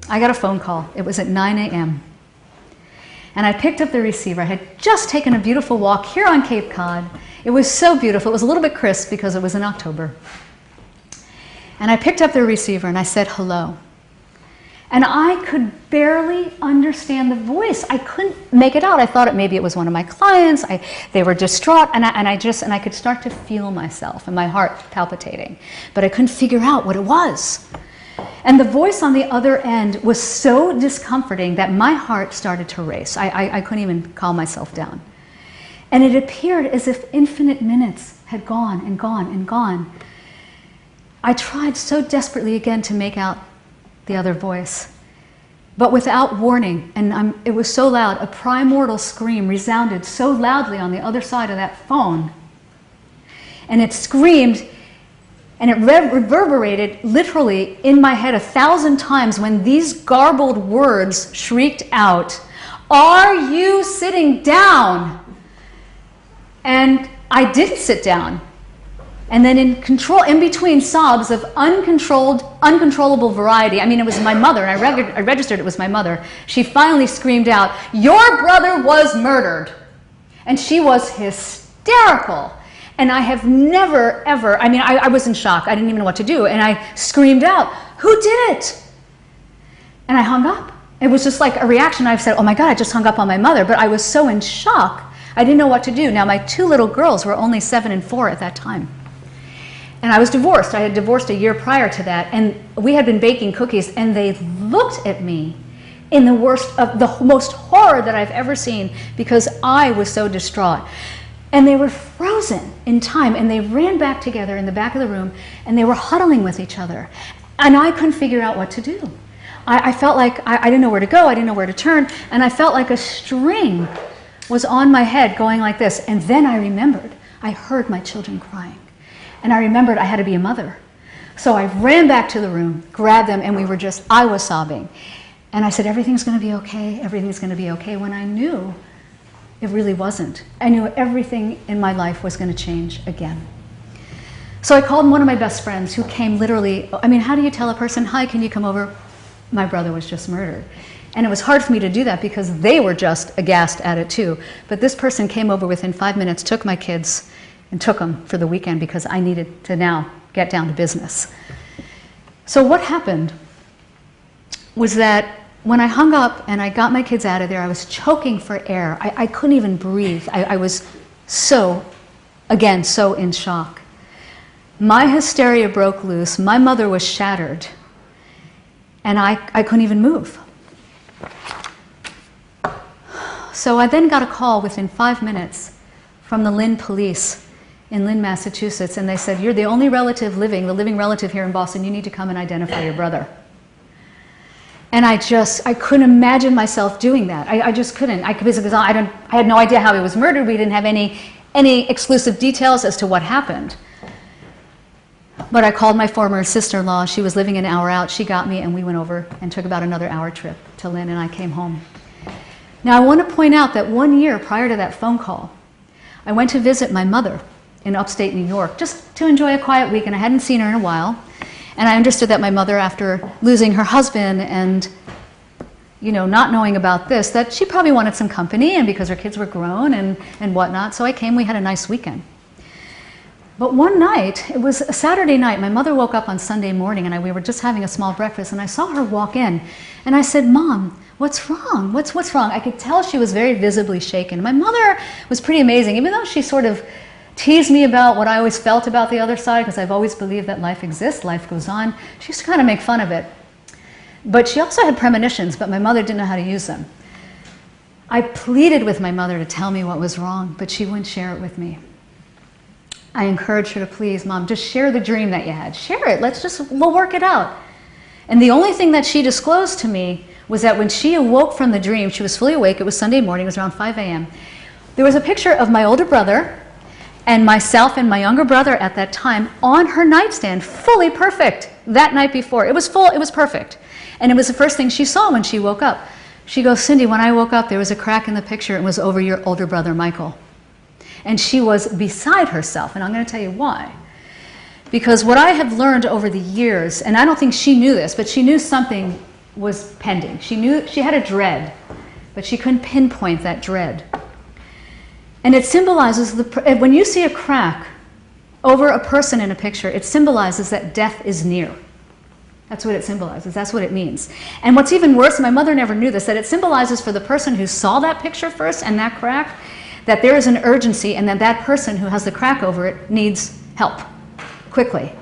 I got a phone call. It was at 9 a.m. And I picked up the receiver. I had just taken a beautiful walk here on Cape Cod. It was so beautiful. It was a little bit crisp because it was in October. And I picked up the receiver and I said, hello. And I could barely understand the voice. I couldn't make it out. I thought maybe it was one of my clients. They were distraught, and I could start to feel myself and my heart palpitating. But I couldn't figure out what it was. And the voice on the other end was so discomforting that my heart started to race. I couldn't even calm myself down. And it appeared as if infinite minutes had gone and gone and gone. I tried so desperately again to make out the other voice, but without warning, and it was so loud, a primordial scream resounded so loudly on the other side of that phone. And it screamed, and it reverberated literally in my head 1,000 times when these garbled words shrieked out, "Are you sitting down?" And I didn't sit down. And then in between sobs of uncontrollable variety, I mean, it was my mother, and I registered it was my mother. She finally screamed out, "Your brother was murdered." And she was hysterical. And I have never, ever, I mean, I was in shock. I didn't even know what to do. And I screamed out, "Who did it?" And I hung up. It was just like a reaction. I said, oh my God, I just hung up on my mother. But I was so in shock, I didn't know what to do. Now, my 2 little girls were only 7 and 4 at that time. And I was divorced. I had divorced a year prior to that. And we had been baking cookies, and they looked at me in the most horror that I've ever seen, because I was so distraught. And they were frozen in time, and they ran back together in the back of the room, and they were huddling with each other. And I couldn't figure out what to do. I felt like I didn't know where to go, I didn't know where to turn, and I felt like a string was on my head going like this. And then I remembered, I heard my children crying. And I remembered I had to be a mother. So I ran back to the room, grabbed them, and I was sobbing. And I said, everything's going to be okay, everything's going to be okay, when I knew it really wasn't. I knew everything in my life was going to change again. So I called one of my best friends who came literally, I mean, how do you tell a person, hi, can you come over? My brother was just murdered. And it was hard for me to do that because they were just aghast at it too. But this person came over within 5 minutes, took my kids, and took them for the weekend because I needed to now get down to business. So what happened was that when I hung up and I got my kids out of there, I was choking for air. I couldn't even breathe. I was so in shock. My hysteria broke loose. My mother was shattered. And I couldn't even move. So I then got a call within 5 minutes from the Lynn police in Lynn, Massachusetts, and they said, you're the only relative living, the living relative here in Boston, you need to come and identify your brother. And I couldn't imagine myself doing that. I just couldn't. Because I had no idea how he was murdered. We didn't have any exclusive details as to what happened. But I called my former sister-in-law. She was living an hour out. She got me, and we went over and took about another hour trip to Lynn, and I came home. Now, I want to point out that 1 year prior to that phone call, I went to visit my mother in upstate New York, just to enjoy a quiet week, and I hadn't seen her in a while. And I understood that my mother, after losing her husband and, you know, not knowing about this, that she probably wanted some company, and because her kids were grown and whatnot. So I came, we had a nice weekend. But one night, it was a Saturday night, my mother woke up on Sunday morning, and we were just having a small breakfast, and I saw her walk in, and I said, Mom, what's wrong? What's wrong? I could tell she was very visibly shaken. My mother was pretty amazing, even though she sort of teased me about what I always felt about the other side, because I've always believed that life exists, life goes on. She used to kind of make fun of it. But she also had premonitions, but my mother didn't know how to use them. I pleaded with my mother to tell me what was wrong, but she wouldn't share it with me. I encouraged her to, please, Mom, just share the dream that you had. Share it. We'll work it out. And the only thing that she disclosed to me was that when she awoke from the dream, she was fully awake, it was Sunday morning, it was around 5 a.m. There was a picture of my older brother and myself and my younger brother at that time on her nightstand, fully perfect, that night before. It was full, it was perfect. And it was the first thing she saw when she woke up. She goes, Cindy, when I woke up, there was a crack in the picture, and it was over your older brother, Michael. And she was beside herself, and I'm going to tell you why. Because what I have learned over the years, and I don't think she knew this, but she knew something was pending. She knew she had a dread, but she couldn't pinpoint that dread. And it symbolizes, when you see a crack over a person in a picture, it symbolizes that death is near. That's what it symbolizes. That's what it means. And what's even worse, my mother never knew this, that it symbolizes for the person who saw that picture first and that crack, that there is an urgency and that that person who has the crack over it needs help quickly.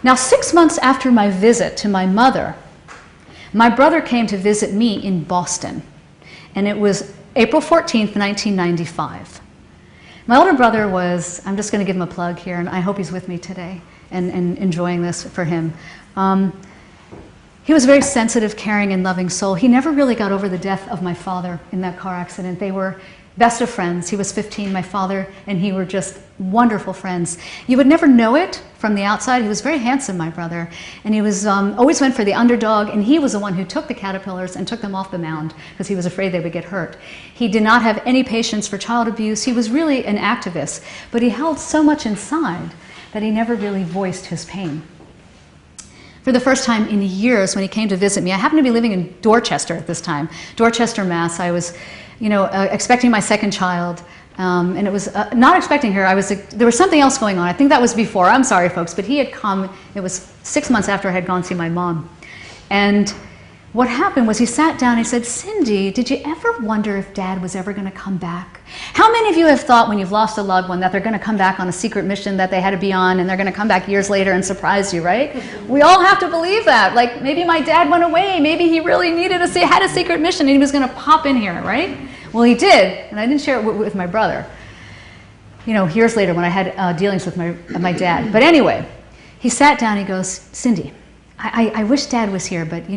Now, 6 months after my visit to my mother, my brother came to visit me in Boston. And it was April 14th, 1995. My older brother was, I'm just going to give him a plug here, and I hope he's with me today and enjoying this for him. He was a very sensitive, caring, and loving soul. He never really got over the death of my father in that car accident. They were best of friends. He was 15, my father and he were just wonderful friends. You would never know it from the outside. He was very handsome, my brother, and he was always went for the underdog, and he was the one who took the caterpillars and took them off the mound because he was afraid they would get hurt. He did not have any patience for child abuse. He was really an activist, but he held so much inside that he never really voiced his pain. For the first time in years, when he came to visit me, I happened to be living in Dorchester at this time, Dorchester, Mass. I was, expecting my second child, and it was not expecting her. There was something else going on. I think that was before. I'm sorry, folks, but he had come. It was 6 months after I had gone to see my mom, and what happened was he sat down and he said, "Cindy, did you ever wonder if Dad was ever going to come back? How many of you have thought when you've lost a loved one that they're going to come back on a secret mission that they had to be on, and they're going to come back years later and surprise you, right? We all have to believe that. Like, maybe my dad went away. Maybe he really had a secret mission and he was going to pop in here, right? Well, he did, and I didn't share it with my brother, years later when I had dealings with my dad. But anyway, he sat down and he goes, "Cindy, I wish Dad was here, but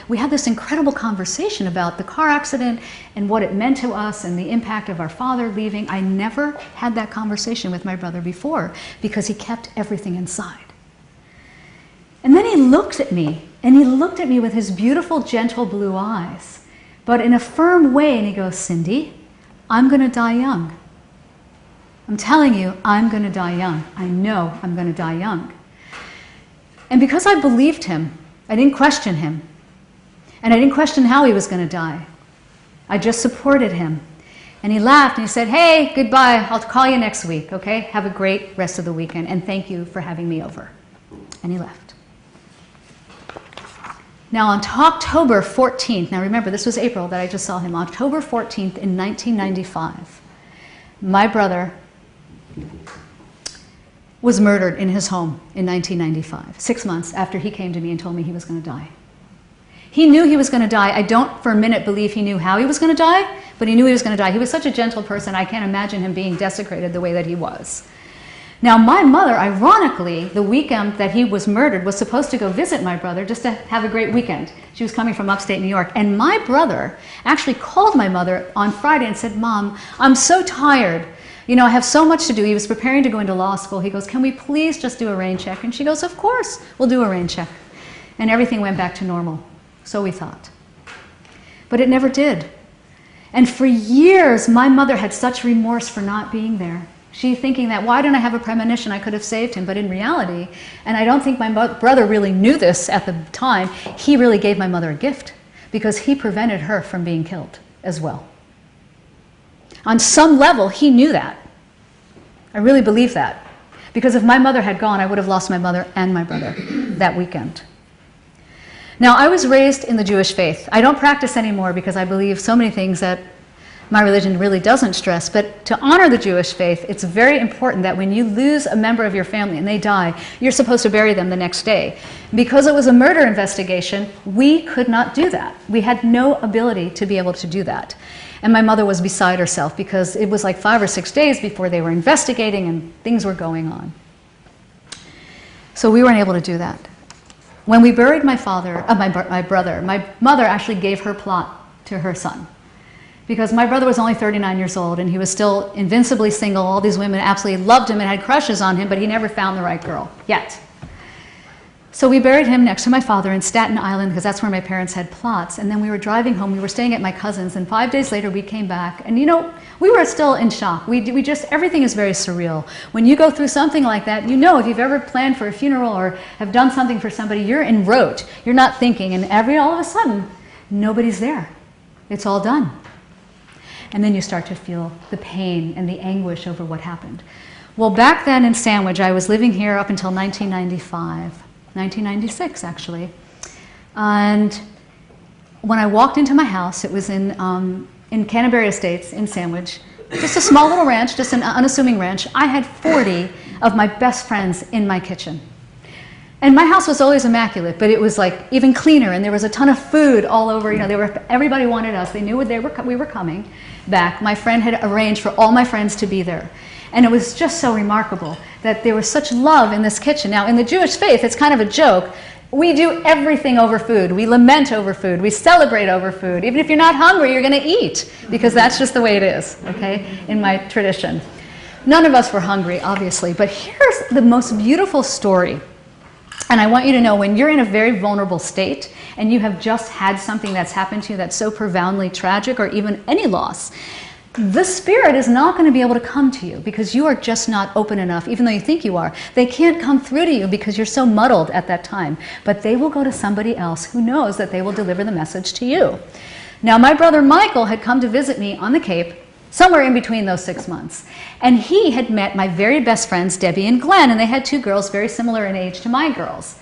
we had this incredible conversation about the car accident and what it meant to us and the impact of our father leaving. I never had that conversation with my brother before because he kept everything inside." And then he looked at me, and he looked at me with his beautiful, gentle blue eyes, but in a firm way, and he goes, "Cindy, I'm going to die young. I'm telling you, I'm going to die young. I know I'm going to die young." And because I believed him, I didn't question him. And I didn't question how he was going to die. I just supported him. And he laughed and he said, "Hey, goodbye. I'll call you next week, okay? Have a great rest of the weekend, and thank you for having me over." And he left. Now on October 14th, now remember this was April that I just saw him, October 14th in 1995, my brother was murdered in his home in 1995, 6 months after he came to me and told me he was going to die. He knew he was going to die. I don't for a minute believe he knew how he was going to die, but he knew he was going to die. He was such a gentle person, I can't imagine him being desecrated the way that he was. Now, my mother, ironically, the weekend that he was murdered, was supposed to go visit my brother just to have a great weekend. She was coming from upstate New York. And my brother actually called my mother on Friday and said, "Mom, I'm so tired. I have so much to do." He was preparing to go into law school. He goes, "Can we please just do a rain check?" And she goes, "Of course, we'll do a rain check." And everything went back to normal. So we thought. But it never did. And for years, my mother had such remorse for not being there. She thinking that, why didn't I have a premonition? I could have saved him. But in reality, and I don't think my brother really knew this at the time, he really gave my mother a gift because he prevented her from being killed as well. On some level, he knew that. I really believe that. Because if my mother had gone, I would have lost my mother and my brother that weekend. Now, I was raised in the Jewish faith. I don't practice anymore because I believe so many things that my religion really doesn't stress. But to honor the Jewish faith, it's very important that when you lose a member of your family and they die, you're supposed to bury them the next day. Because it was a murder investigation, we could not do that. We had no ability to be able to do that. And my mother was beside herself because it was like 5 or 6 days before they were investigating and things were going on. So we weren't able to do that. When we buried my brother, my mother actually gave her plot to her son. Because my brother was only 39 years old and he was still invincibly single. All these women absolutely loved him and had crushes on him, but he never found the right girl, yet. So we buried him next to my father in Staten Island because that's where my parents had plots. And then we were driving home. We were staying at my cousin's, and 5 days later we came back. And you know, we were still in shock. We just, everything is very surreal. When you go through something like that, you know, if you've ever planned for a funeral or have done something for somebody, you're en route. You're not thinking. And all of a sudden, nobody's there. It's all done. And then you start to feel the pain and the anguish over what happened. Well, back then in Sandwich, I was living here up until 1996 actually. And when I walked into my house, it was in Canterbury Estates in Sandwich, just a small little ranch, just an unassuming ranch. I had 40 of my best friends in my kitchen. And my house was always immaculate, but it was like even cleaner, and there was a ton of food all over. You know, everybody wanted us. They knew we were coming back. My friend had arranged for all my friends to be there. And it was just so remarkable that there was such love in this kitchen. Now, in the Jewish faith, it's kind of a joke. We do everything over food. We lament over food. We celebrate over food. Even if you're not hungry, you're going to eat, because that's just the way it is, okay, in my tradition. None of us were hungry, obviously, but here's the most beautiful story. And I want you to know, when you're in a very vulnerable state and you have just had something that's happened to you that's so profoundly tragic, or even any loss, the spirit is not going to be able to come to you because you are just not open enough, even though you think you are. They can't come through to you because you're so muddled at that time. But they will go to somebody else who knows that they will deliver the message to you. Now, my brother Michael had come to visit me on the Cape somewhere in between those 6 months. And he had met my very best friends, Debbie and Glenn, and they had 2 girls very similar in age to my girls.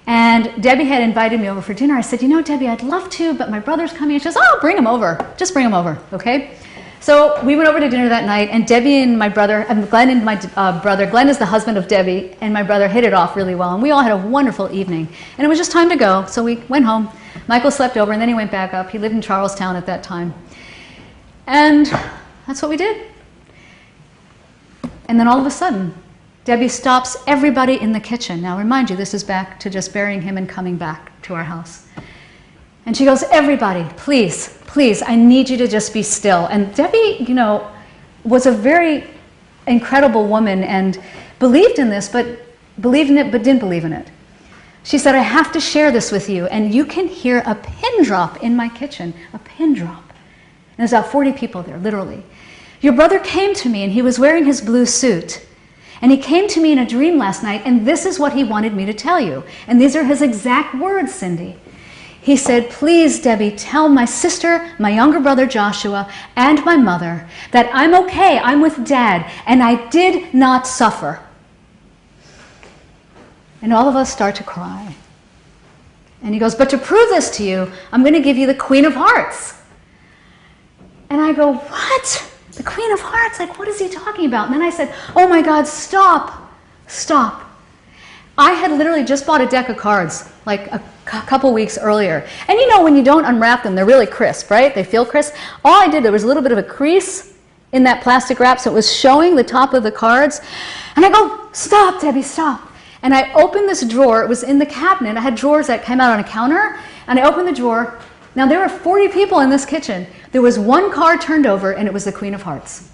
And Debbie had invited me over for dinner. I said, you know, Debbie, I'd love to, but my brother's coming. And she says, oh, bring him over. Just bring him over, okay? So we went over to dinner that night, and Debbie and my brother, and Glenn and my brother, Glenn is the husband of Debbie, and my brother hit it off really well. And we all had a wonderful evening. And it was just time to go, so we went home. Michael slept over, and then he went back up. He lived in Charlestown at that time. And that's what we did. And then all of a sudden, Debbie stops everybody in the kitchen. Now, remind you, this is back to just burying him and coming back to our house. And she goes, everybody, please, please, I need you to just be still. And Debbie, you know, was a very incredible woman and believed in this, but believed in it, but didn't believe in it. She said, I have to share this with you. And you can hear a pin drop in my kitchen, a pin drop. And there's about 40 people there, literally. Your brother came to me, and he was wearing his blue suit. And he came to me in a dream last night, and this is what he wanted me to tell you. And these are his exact words, Cindy. He said, please, Debbie, tell my sister, my younger brother Joshua, and my mother that I'm okay, I'm with Dad, and I did not suffer. And all of us start to cry. And he goes, but to prove this to you, I'm going to give you the Queen of Hearts. And I go, what? The Queen of Hearts? Like, what is he talking about? And then I said, oh my God, stop, stop. I had literally just bought a deck of cards like a couple weeks earlier. And you know, when you don't unwrap them, they're really crisp, right? They feel crisp. All I did, there was a little bit of a crease in that plastic wrap, so it was showing the top of the cards. And I go, stop, Debbie, stop. And I opened this drawer. It was in the cabinet. I had drawers that came out on a counter. And I opened the drawer. Now, there were 40 people in this kitchen. There was one card turned over, and it was the Queen of Hearts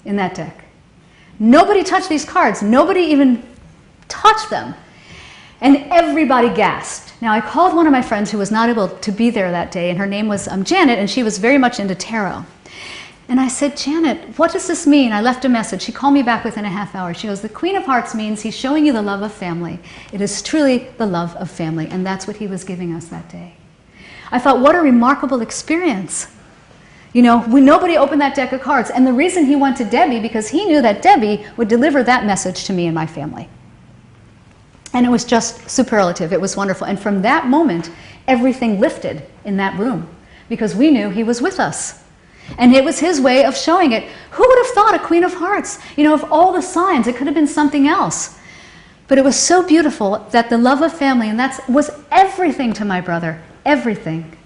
in that deck. Nobody touched these cards. Nobody even touched them. And everybody gasped. Now, I called one of my friends who was not able to be there that day, and her name was Janet, and she was very much into tarot. And I said, Janet, what does this mean? I left a message. She called me back within a half hour. She goes, the Queen of Hearts means he's showing you the love of family. It is truly the love of family, and that's what he was giving us that day. I thought, what a remarkable experience. You know, nobody opened that deck of cards. And the reason he went to Debbie, because he knew that Debbie would deliver that message to me and my family. And it was just superlative. It was wonderful. And from that moment, everything lifted in that room because we knew he was with us. And it was his way of showing it. Who would have thought a Queen of Hearts? You know, of all the signs, it could have been something else. But it was so beautiful that the love of family, and that was everything to my brother. Everything.